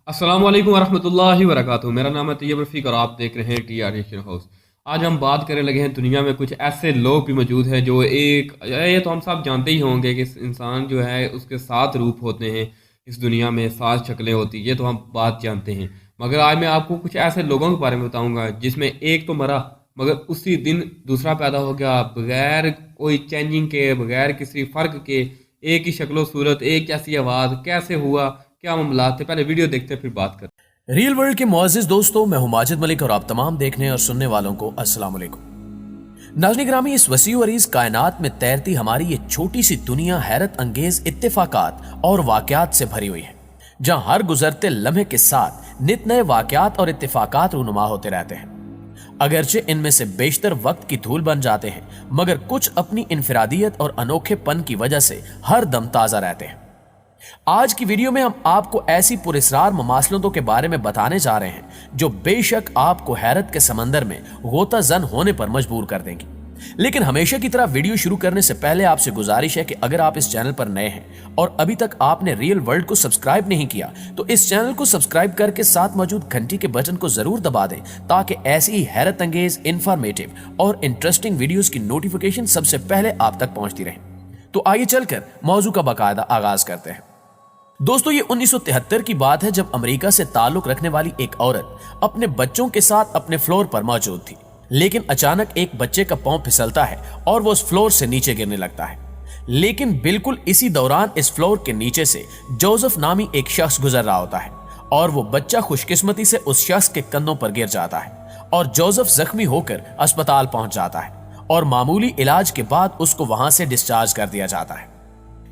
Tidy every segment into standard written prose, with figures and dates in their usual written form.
अस्सलाम वालेकुम वरहमतुल्लाहि वबरकातुहू। मेरा नाम है तैयब रफ़ीक और आप देख रहे हैं TR एशियन हाउस। आज हम बात करने लगे हैं दुनिया में कुछ ऐसे लोग भी मौजूद हैं जो ये तो हम सब जानते ही होंगे कि इंसान जो है उसके 7 रूप होते हैं, इस दुनिया में 7 शक्लें होती हैं, ये तो हम बात जानते हैं। मगर आज मैं आपको कुछ ऐसे लोगों के बारे में बताऊंगा जिसमें एक तो मरा मगर उसी दिन दूसरा पैदा हो गया, बगैर कोई चेंजिंग के, बगैर किसी फ़र्क के, एक ही शक्लो सूरत, एक जैसी आवाज़। कैसे हुआ, क्या मामला थे, पहले वीडियो देखते हैं फिर बात करते हैं। रियल वर्ल्ड के मुअज़्ज़िज़ दोस्तों, मैं हूं माजिद मलिक और आप तमाम देखने और सुनने वालों को अस्सलाम वालेकुम। नाज़रीन ग्रामी, इस वसी और अरीज़ कायनात में तैरती हमारी ये छोटी सी दुनिया हैरत अंगेज इत्तेफाकात और वाकयात से भरी हुई है, जहां हर गुजरते लम्हे के साथ नित नए वाकयात और इत्तेफाकात रूनुमा होते रहते हैं। अगरचे इनमें से बेशतर वक्त की धूल बन जाते हैं, मगर कुछ अपनी इनफरादियत और अनोखेपन की वजह से हर दम ताज़ा रहते हैं। आज की वीडियो में हम आपको ऐसी पुरस्रार ममासलतों के बारे में बताने जा रहे हैं जो बेशक आपको हैरत के समंदर में गोता जन होने पर मजबूर कर देंगी। लेकिन हमेशा की तरह वीडियो शुरू करने से पहले आपसे गुजारिश है कि अगर आप इस चैनल पर नए हैं और अभी तक आपने रियल वर्ल्ड को सब्सक्राइब नहीं किया तो इस चैनल को सब्सक्राइब करके साथ मौजूद घंटी के बटन को जरूर दबा दें, ताकि ऐसी ही हैरत अंगेज, इंफॉर्मेटिव और इंटरेस्टिंग वीडियोस की नोटिफिकेशन सबसे पहले आप तक पहुंचती रहे। तो आइए चलकर मौजू का बाकायदा आगाज करते हैं। दोस्तों, ये 1973 की बात है, जब अमेरिका से ताल्लुक रखने वाली एक औरत अपने बच्चों के साथ अपने फ्लोर पर मौजूद थी। लेकिन अचानक एक बच्चे का पांव फिसलता है और वो उस फ्लोर से नीचे गिरने लगता है। लेकिन बिल्कुल इसी दौरान इस फ्लोर के नीचे से जोसेफ नामी एक शख्स गुजर रहा होता है और वो बच्चा खुशकिस्मती से उस शख्स के कंधों पर गिर जाता है और जोसेफ जख्मी होकर अस्पताल पहुंच जाता है और मामूली इलाज के बाद उसको वहां से डिस्चार्ज कर दिया जाता है।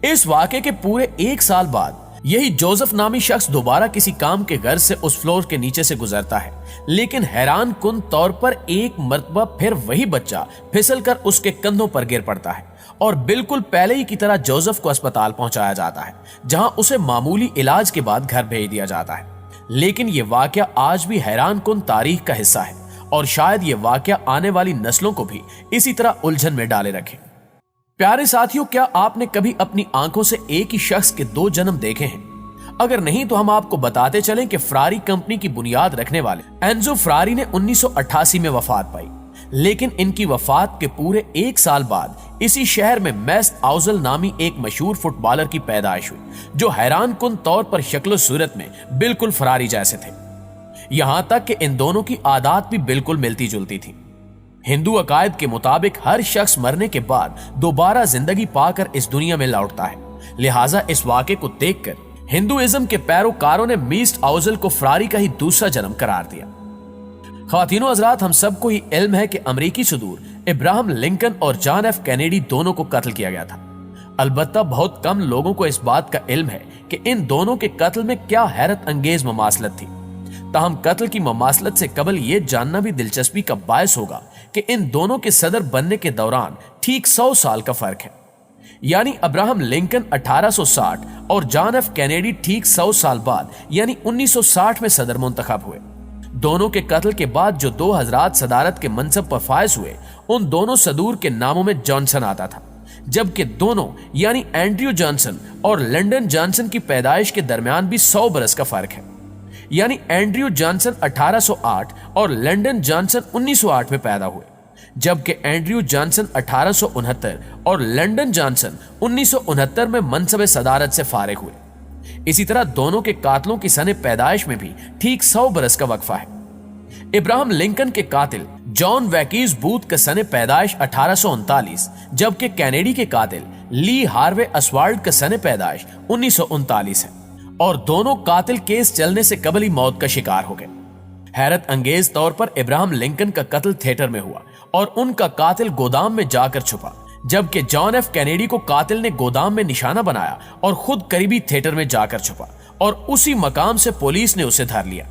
इस वाक़े के पूरे 1 साल बाद यही जोसेफ नामी शख्स दोबारा किसी काम के घर से उस फ्लोर के नीचे से गुजरता है, लेकिन हैरान कुन तौर पर एक मर्तबा फिर वही बच्चा फिसलकर उसके कंधों पर गिर पड़ता है और बिल्कुल पहले ही की तरह जोसेफ को अस्पताल पहुंचाया जाता है, जहां उसे मामूली इलाज के बाद घर भेज दिया जाता है। लेकिन यह वाकया आज भी हैरान कुन तारीख का हिस्सा है और शायद यह वाकया आने वाली नस्लों को भी इसी तरह उलझन में डाले रखे। प्यारे साथियों, क्या आपने कभी अपनी आंखों से एक ही शख्स के 2 जन्म देखे हैं? अगर नहीं तो हम आपको बताते चलें कि फरारी कंपनी की बुनियाद रखने वाले एंजो फरारी ने 1988 में वफात पाई, लेकिन इनकी वफात के पूरे 1 साल बाद इसी शहर में मैस्ट औजल नामी एक मशहूर फुटबॉलर की पैदाइश हुई, जो हैरान कुन तौर पर शक्ल सूरत में बिल्कुल फरारी जैसे थे। यहां तक कि इन दोनों की आदत भी बिल्कुल मिलती जुलती थी। हिंदू अकायद के मुताबिक हर शख्स मरने के बाद दोबारा जिंदगी पाकर इस दुनिया में लौटता है, लिहाजा इस वाक़े को देखकर हिंदुइज्म के पैरोकारों ने मैस्ट औजल को फरारी का ही दूसरा जन्म करार दिया। ख्वातीनो हज़रात, हम सबको ही इल्म है कि अमेरिकी सदूर इब्राहिम लिंकन और जॉन एफ कैनेडी दोनों को कत्ल किया गया था। अलबत्ता बहुत कम लोगों को इस बात का इल्म है कि इन दोनों के कत्ल में क्या हैरत अंगेज ममासलत थी। ताहम कत्ल की ममासलत से कबल यह जानना भी दिलचस्पी का बायस होगा कि इन दोनों के सदर बनने के दौरान ठीक 100 साल का फर्क है। यानी अब्राहम लिंकन 1860 और जॉन एफ कैनेडी ठीक 100 साल बाद यानी 1960 में सदर मुंतखब हुए। दोनों के कत्ल के बाद जो 2 हजरात सदारत के मनसब पर फायज हुए, उन दोनों सदूर के नामों में जॉनसन आता था, जबकि दोनों यानी एंड्रयू जॉनसन और लंडन जॉनसन की पैदाइश के दरमियान भी 100 बरस का फर्क है। यानी एंड्रयू जॉनसन 1808 और लंडन जॉनसन 1908 में पैदा हुए, जबकि एंड्रयू जॉनसन 1869 और लंडन जॉनसन 1969 में मनसब सदारत से फारिग हुए। इसी तरह दोनों के कातलों की सने पैदाइश में भी ठीक 100 बरस का वक्फा है। इब्राहिम लिंकन के कातिल जॉन वैकीज बूथ का सने पैदाइश 1839, जबकि कैनेडी के कातिल ली हार्वे अस्वाल्ड का सने पैदाइश 1939 है और दोनों कातिल केस चलने से कबल ही मौत का शिकार हो गए। हैरत अंगेज तौर पर इब्राहिम लिंकन का कत्ल थिएटर में हुआ और उनका कातिल गोदाम में जाकर छुपा, जबकि जॉन एफ कैनेडी को कातिल ने गोदाम में निशाना बनाया और खुद करीबी थिएटर में जाकर छुपा और उसी मकाम से पुलिस ने उसे धर लिया।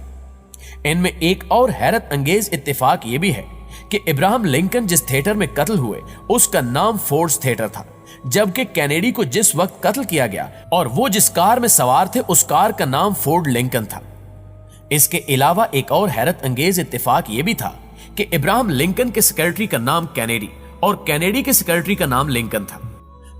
इनमें एक और हैरत अंगेज इत्तेफाक ये भी है कि इब्राहिम लिंकन जिस थिएटर में कत्ल हुए उसका नाम फोर्ड्स थिएटर था, जबकि कैनेडी को जिस वक्त कत्ल किया गया और वो जिस कार में सवार थे उस कार का नाम फोर्ड लिंकन था। इसके अलावा एक और हैरत अंगेज इत्तेफाक ये भी था कि इब्राहिम लिंकन के सेक्रेटरी का नाम कैनेडी और कैनेडी के सेक्रेटरी का नाम लिंकन था।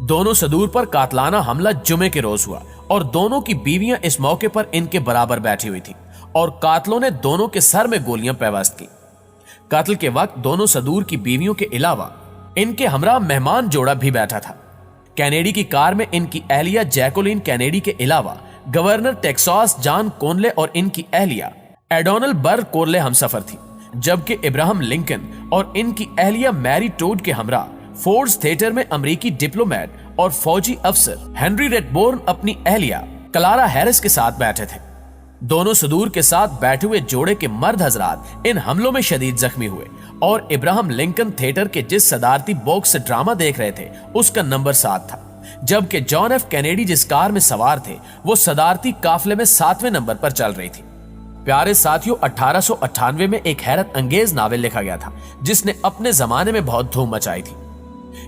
दोनों सदूर पर कातलाना हमला जुमे के रोज हुआ और दोनों की बीवियां इस मौके पर इनके बराबर बैठी हुई थी और कातलों ने दोनों के सर में गोलियां पेवस्त की। कत्ल के वक्त दोनों सदूर की बीवियों के अलावा इनके हमरा मेहमान जोड़ा भी बैठा था। कैनेडी की कार में इनकी अहलिया जैकोलिन कैनेडी के अलावा गवर्नर टेक्सास जॉन कोनले और इनकी अहलिया एडोनल बर कोरले हमसफर थी, जबकि इब्राहिम लिंकन और इनकी अहलिया मैरी टोड के हमरा फोर्ड्स थिएटर में अमेरिकी डिप्लोमेट और फौजी अफसर हेनरी रेडबोर्न अपनी अहलिया क्लारा हैरिस के साथ बैठे थे। दोनों सदूर के साथ बैठे हुए जोड़े के मर्द हजरात इन हमलों में शदीद जख्मी हुए और इब्राहिम लिंकन थिएटर के जिस सदारती बॉक्स से ड्रामा देख रहे थे उसका नंबर 7 था, जबकि जॉन एफ कैनेडी जिस कार में सवार थे वो सदारती काफले में 7वें नंबर पर चल रही थी। प्यारे साथियों, 1898 में एक हैरत अंगेज नावल लिखा गया था जिसने अपने जमाने में बहुत धूम मचाई थी।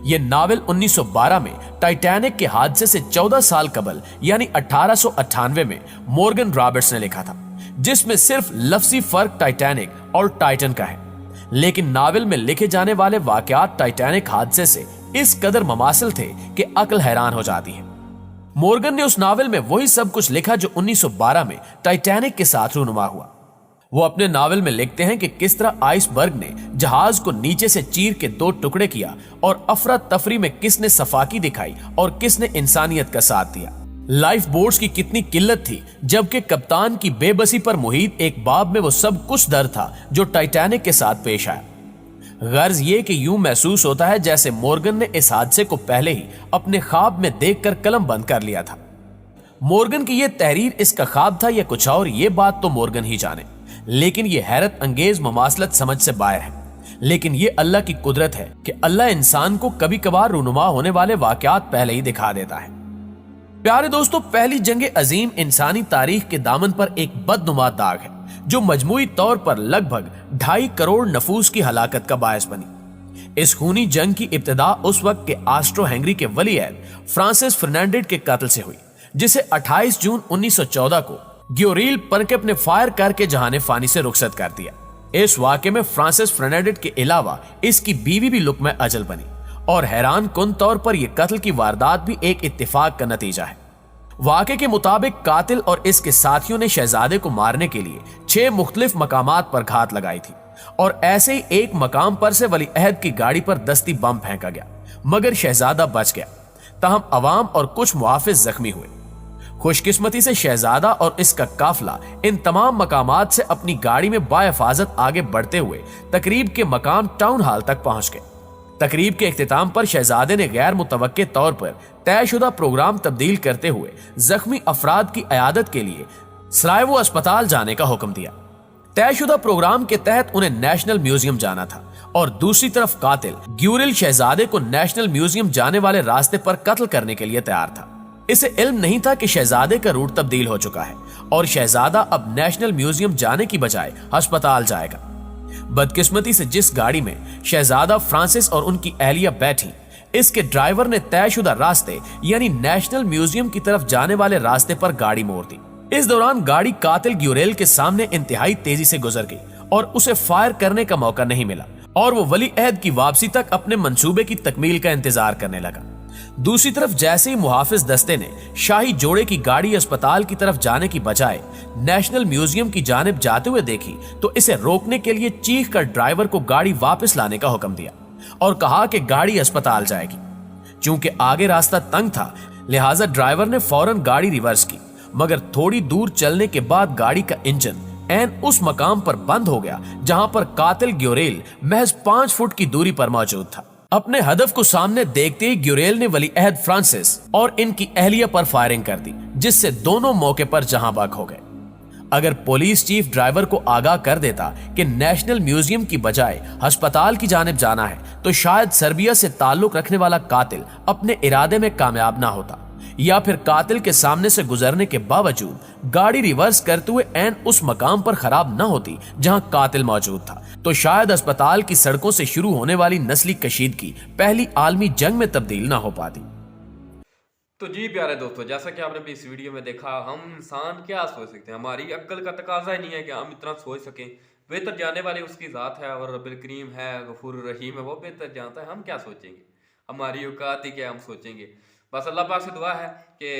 यह नावल 1912 में टाइटैनिक के हादसे से 14 साल कबल यानी 1898 में मॉर्गन रॉबर्ट्स ने लिखा था, जिसमें सिर्फ लफ्जी फर्क टाइटैनिक और टाइटन का है, लेकिन नावल में लिखे जाने वाले वाकयात टाइटैनिक हादसे से इस कदर ममासिल थे कि अक्ल हैरान हो जाती है। मॉर्गन ने उस नावल में वही सब कुछ लिखा जो 1912 में टाइटैनिक के साथ रूनुमा हुआ। वो अपने नावल में लिखते हैं कि किस तरह आइसबर्ग ने जहाज को नीचे से चीर के 2 टुकड़े किया और अफरा तफरी में किसने सफाकी दिखाई और किसने इंसानियत का साथ दिया। लाइफ बोट्स की कितनी किल्लत थी, जबकि कप्तान की बेबसी पर मुहित एक बाब में वो सब कुछ दर्द था जो टाइटैनिक के साथ पेश आया। गर्ज ये कि यूं महसूस होता है जैसे मॉर्गन ने इस हादसे को पहले ही अपने ख्वाब में देखकर कलम बंद कर लिया था। मॉर्गन की यह तहरीर इसका ख्वाब था या कुछ और, ये बात तो मॉर्गन ही जाने, लेकिन यह हैरत अंगेज ममासलत समझ से बाहर है। लेकिन यह अल्लाह की कुदरत है कि अल्लाह इंसान को कभी कभार रूनुमा होने वाले वाकयात पहले ही दिखा देता है। प्यारे दोस्तों, पहली जंग अजीम इंसानी तारीख के दामन पर एक बदनुमा दाग है जो मजमूई तौर पर लगभग 2.5 करोड़ नफूस की हलाकत का बायस बनी। इस खूनी जंग की इब्तिदा उस वक्त के ऑस्ट्रो हंगरी के वलीअहद फ्रांसिस फर्नांडिस के कत्ल से हुई, जिसे 28 जून 1914 को ग्योरिल परकेप ने फायर करके जहाने फानी से रुखसत कर दिया। इस वाक़े में फ्रांसिस फर्नांडिस के अलावा इसकी बीवी भी लुक में अजल बनी और हैरान कुन तौर पर यह कत्ल की वारदात भी एक इत्तेफाक का नतीजा है। वाक़े के मुताबिक कातिल और इसके साथियों ने शहजादे को मारने के लिए 6 मुख्तलिफ मकामात पर घात लगाई थी और ऐसे ही एक मकाम पर से वलीअहद की गाड़ी पर दस्ती बम फेंका गया, मगर शहजादा बच गया। तहम अवाम और कुछ मुहाफिज जख्मी हुए। खुशकिस्मती से शहजादा और इसका काफिला इन तमाम मकामात से अपनी गाड़ी में बाहिफाजत आगे बढ़ते हुए तकरीब के मकाम टाउन हॉल तक पहुंच गए। तकरीब के इख्तिताम पर शहजादे ने गैर मुतवक्के तौर पर तयशुदा प्रोग्राम तब्दील करते हुए जख्मी अफराद की अयादत के लिए सरायवो अस्पताल जाने का हुक्म दिया। तयशुदा प्रोग्राम के तहत उन्हें नेशनल म्यूजियम जाना था और दूसरी तरफ कातिल ग्यूरिल शहजादे को नेशनल म्यूजियम जाने वाले रास्ते पर कत्ल करने के लिए तैयार था। इसे इल्म नहीं था कि शहजादे का रूट तब्दील हो चुका है और शहजादा अब नेशनल म्यूजियम जाने की बजाय अस्पताल जाएगा। बदकिस्मती से जिस गाड़ी में शहजादा फ्रांसिस और उनकी अहलिया बैठी, इसके ड्राइवर ने तयशुदा रास्ते यानी नेशनल म्यूजियम की तरफ जाने वाले रास्ते पर गाड़ी मोड़ दी। इस दौरान गाड़ी कातिल ग्यूरेल के सामने इंतहाई तेजी से गुजर गई और उसे फायर करने का मौका नहीं मिला और वो वलीअहद की वापसी तक अपने मंसूबे की तकमील का इंतजार करने लगा। दूसरी तरफ जैसे ही मुहाफिज दस्ते ने शाही जोड़े की गाड़ी अस्पताल की तरफ जाने की बजाय नेशनल म्यूजियम की जानिब जाते हुए देखी तो इसे रोकने के लिए चीख कर ड्राइवर को गाड़ी वापस लाने का हुक्म दिया और कहा कि गाड़ी अस्पताल जाएगी। चूंकि आगे रास्ता तंग था, लिहाजा ड्राइवर ने फौरन गाड़ी रिवर्स की, मगर थोड़ी दूर चलने के बाद गाड़ी का इंजन ऐन उस मकाम पर बंद हो गया जहां पर कातिल ग्योरेल महज 5 फुट की दूरी पर मौजूद था। अपने हदफ को सामने देखते ही ग्योरेल ने वलीअहद फ्रांसिस और इनकी अहलिया पर फायरिंग कर दी, जिससे दोनों मौके पर जहां बाग हो गए। अगर पुलिस चीफ ड्राइवर को आगाह कर देता कि नेशनल म्यूजियम की बजाय अस्पताल की जानिब जाना है, तो शायद सर्बिया से ताल्लुक रखने वाला कातिल अपने इरादे में कामयाब ना होता, या फिर कातिल के सामने से गुजरने के बावजूद गाड़ी रिवर्स करते हुए ऐन उस मकाम पर खराब न होती जहां कातिल मौजूद था, तो शायद अस्पताल की सड़कों से शुरू होने वाली नस्ली कशीदगी पहली आलमी जंग में तब्दील ना हो पाती। तो जी प्यारे दोस्तों, जैसा कि आपने भी इस वीडियो में देखा, हम इंसान क्या सोच सकते हैं, हमारी अक्ल का तकाजा ही नहीं है कि हम इतना सोच सकें। बेहतर जाने वाली उसकी ज़ात है और रब्बिल करीम है, गफूर रहीम है, वो बेहतर जानता है। हम क्या सोचेंगे, हमारी औकात ही क्या हम सोचेंगे। बस अल्लाह पाक से दुआ है कि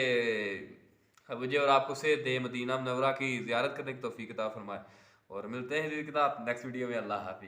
مجھے اور آپ کو صحت دے، مدینہ منورہ کی زیارت کرنے کی توفیق عطا فرمائے، اور ملتے ہیں نیکسٹ ویڈیو میں۔ اللہ حافظ۔